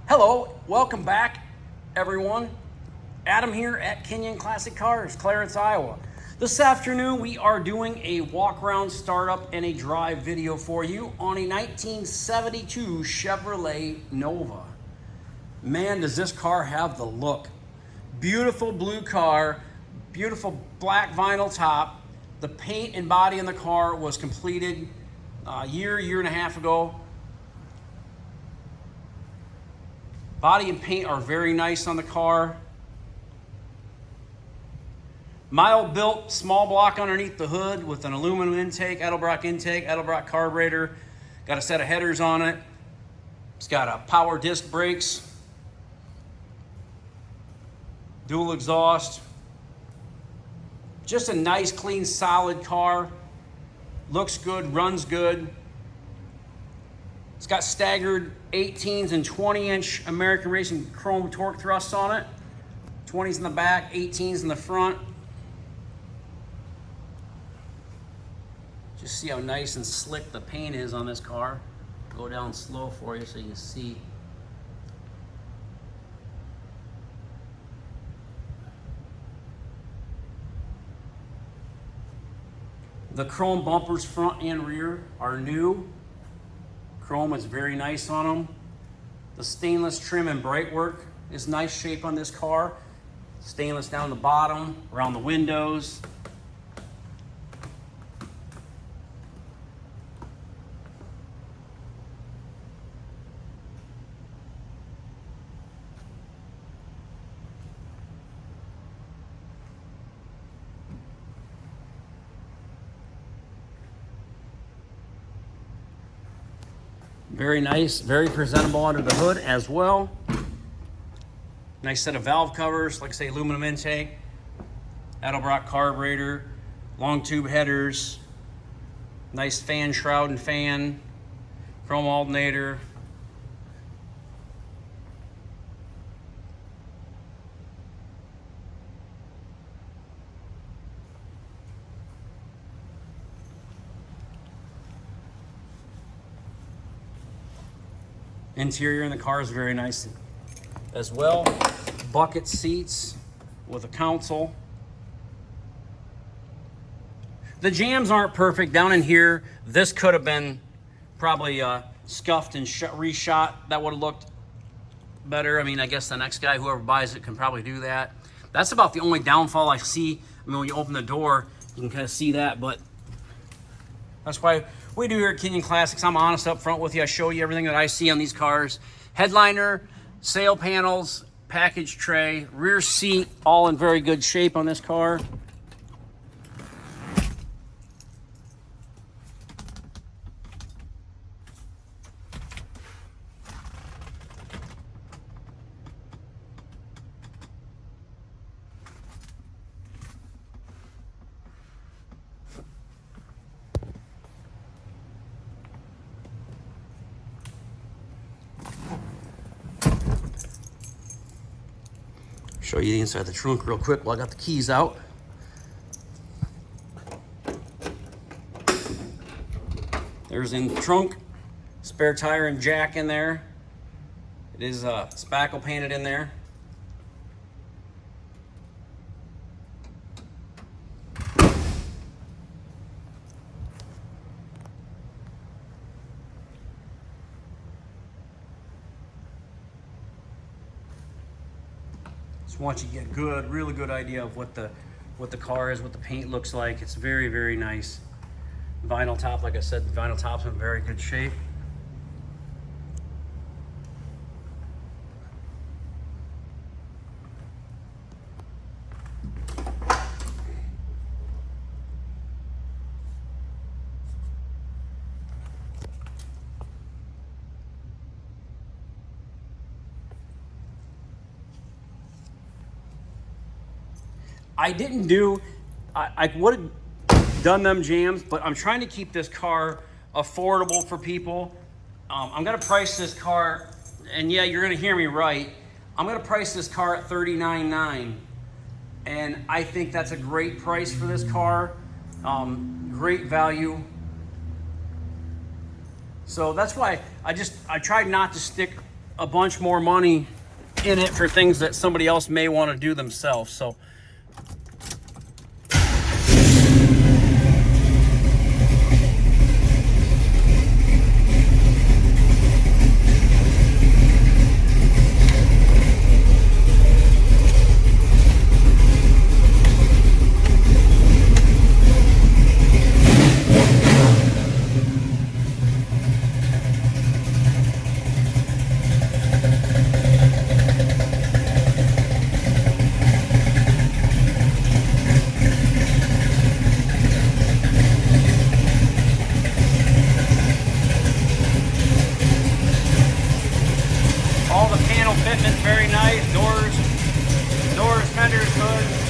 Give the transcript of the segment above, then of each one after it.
Hello, welcome back, everyone. Adam here at Kinion Classic Cars, Clarence, Iowa. This afternoon, we are doing a walk-around startup and a drive video for you on a 1972 Chevrolet Nova. Man, does this car have the look. Beautiful blue car, beautiful black vinyl top. The paint and body in the car was completed a year and a half ago. Body and paint are very nice on the car. Mild built, small block underneath the hood with an aluminum intake, Edelbrock carburetor. Got a set of headers on it. It's got a power disc brakes, dual exhaust. Just a nice, clean, solid car. Looks good, runs good. It's got staggered 18s and 20-inch American Racing chrome torque thrusts on it. 20s in the back, 18s in the front. Just see how nice and slick the paint is on this car. Go down slow for you so you can see. The chrome bumpers front and rear are new. Chrome is very nice on them. The stainless trim and bright work is nice shape on this car. Stainless down the bottom, around the windows. Very nice, very presentable under the hood as well. Nice set of valve covers, like I say, aluminum intake, Edelbrock carburetor, long tube headers, nice fan shroud and fan, chrome alternator. Interior in the car is very nice as well. Bucket seats with a console. The jambs aren't perfect down in here. This could have been probably scuffed and reshot. That would have looked better. I mean, I guess the next guy, whoever buys it, can probably do that. That's about the only downfall I see. I mean, when you open the door, you can kind of see that, but that's why we do here at Kinion Classics. I'm honest up front with you. I show you everything that I see on these cars. Headliner, sail panels, package tray, rear seat, all in very good shape on this car. Show you the inside of the trunk real quick while I got the keys out. There's in the trunk, spare tire and jack in there. It is spackle painted in there. Once you get really good idea of what the car is, what the paint looks like. It's very, very nice. Vinyl top, like I said, the vinyl top's in very good shape. I didn't do, I would have done them jams, but I'm trying to keep this car affordable for people. I'm gonna price this car, and yeah, you're gonna hear me right. I'm gonna price this car at $39,900. And I think that's a great price for this car. Great value. So that's why I tried not to stick a bunch more money in it for things that somebody else may want to do themselves. So all the panel fitment's very nice. Doors, fenders, hoods.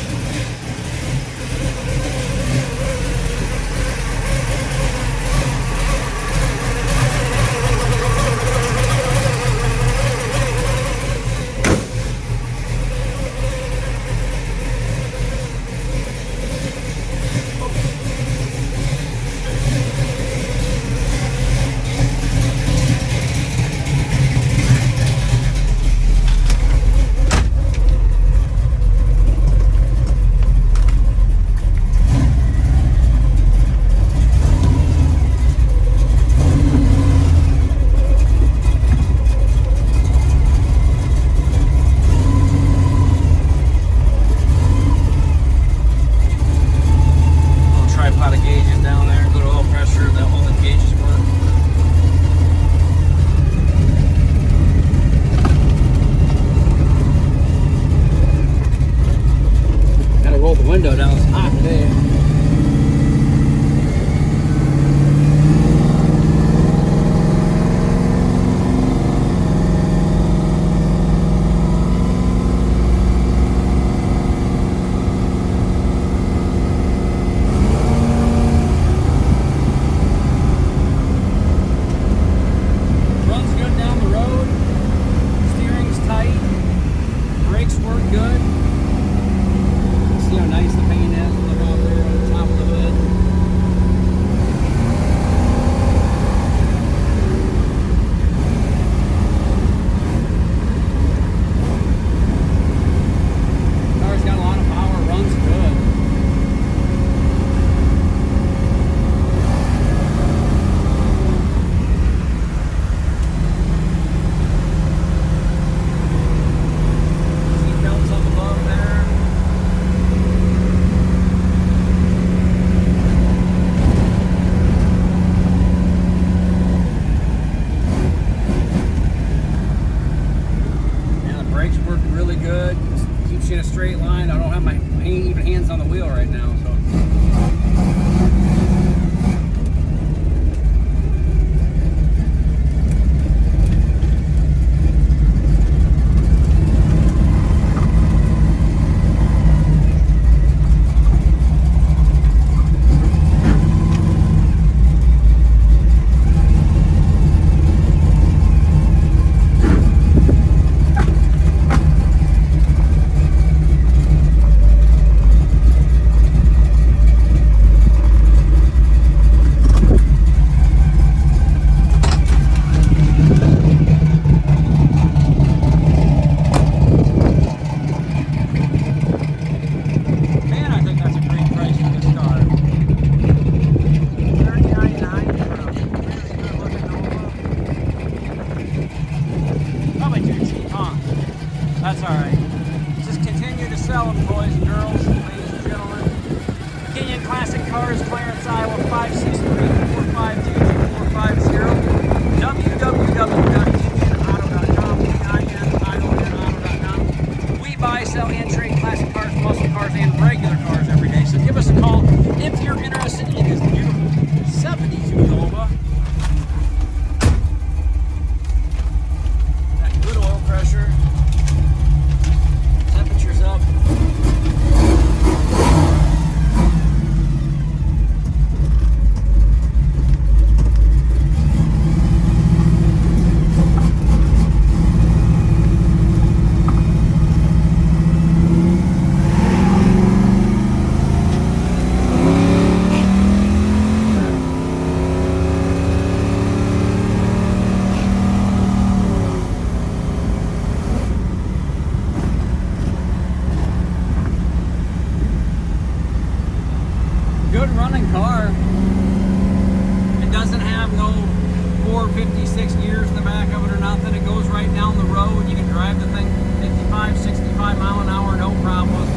Window down, it's hot today. Runs good down the road. Steering's tight. Brakes work good. See how nice the paint is. Look out there on the top of the hood. Car's got a lot of power, runs good. Seat belts up above there. Brakes work really good. Keeps you in a straight line. I don't have my even hands on the wheel right now, so. That's all right. Just continue to sell them, boys and girls, ladies and gentlemen. Kinion Classic Cars, Clarence, Iowa, 563-452-2450. www.kinionauto.com, KINionauto.com. We buy, sell, and trade classic cars, muscle cars, and regular cars every day. So give us a call if you're interested in this beautiful 72 Nova. Got good oil pressure. Temperature's up. running car. It doesn't have no 456 gears in the back of it or nothing. It goes right down the road. You can drive the thing 55, 65 mile an hour, no problem.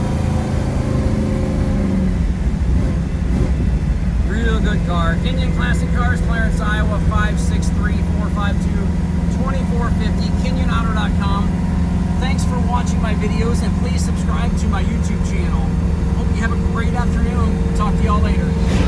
Real good car. Kinion Classic Cars, Clarence, Iowa, 563-452-2450, KinionAuto.com. Thanks for watching my videos, and please subscribe to my YouTube channel. Hope you have a great afternoon. Talk to y'all later.